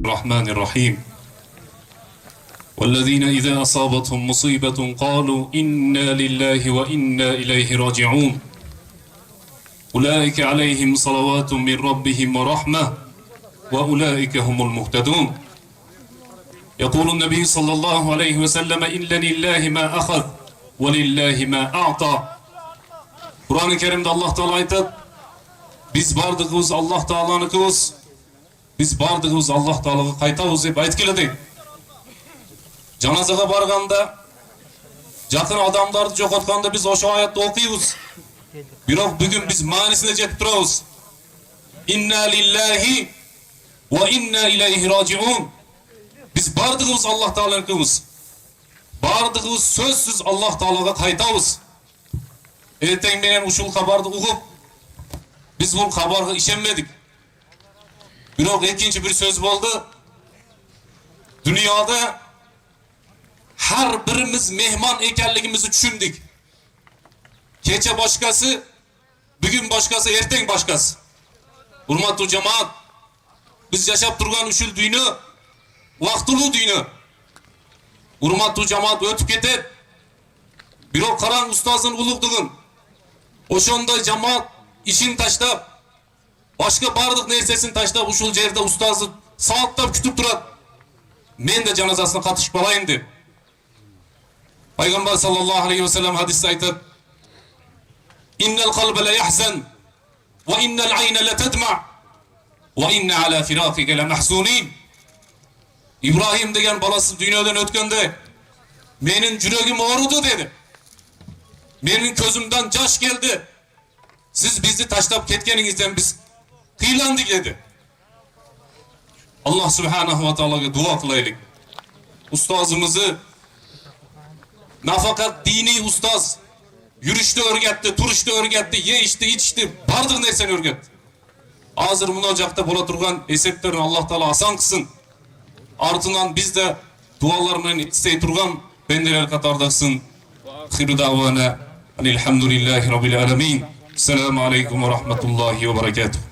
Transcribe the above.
الرحمن الرحيم والذين إذا أصابتهم مصيبة قالوا إنا لله وإنا إليه راجعون أولئك عليهم صلوات من ربهم ورحمة وأولئك هم المهتدون يقول النبي صلى الله عليه وسلم إن لله ما أخذ ولله ما أعطى Kur'an-ı Kerim'de Allah Teala aytadi: biz bardığımız Allah Teala'nınkımız, biz bardığımız Allah Teala'ga kaytabız deb aytib keladi. Janazaga barganda, jakın adamlardı jokotkanda biz oşo ayatты okuyubuz. Biroq bugün biz ma'nisine jetip turabız. İnna lillahi ve inna ileyhi raciun. Biz bardığımız Allah Teala'nınkımız. Bardığımız sözsüz Allah Teala'ga kaytabız. Erteң menen uşul kabardı ugup, biz bu kabarga işenmedik. Biroq ikinci bir söz boldu. Dünyada her birimiz mehman ekenligimizni tushundik. Kecha başkası, bugün başkası, erteң başkası. Hurmatlı cemaat, biz yaşap turgan uşul düýnü wagtylуу düýnü. Hurmatlı cemaat ötüp ketet. Biroq karaň ustazın ulugdugyn. Oşonda cemaat işin taşlap, başka bardyk nersesini taşlap uşul jerde ustazı saatlap kütüp turat. Men de janazasına katışıp balayım dep. Peygamber sallallahu aleyhi ve sellem hadiste aytadi: İnnel kalbe le yahzen ve innel ayne le tedma ve inne ala firakike le mahzunin. İbrahim degen balası dünyadan ötkende menin yüreğim ağrıdı dedi. Menin közümden jaş geldi. Siz bizi taşlap ketkeningizden biz kıylandık dedi. Allah subhanahu ve teala'ga dua kılaylık. Ustazımızı nafakat dini ustaz, yürüşte örgetti, turuşta örgetti, ye içti, içti, bardık nerseni örgetti. Hazır münacakta bola turgan eseplerini Allah Teala asan kılsın. Ardından biz de dualarımla istey turgan bendeler katardasın. Khiru davana elhamdülillahi rabbil alemin. Selamun aleyküm ve rahmetullahi ve berekatuhu.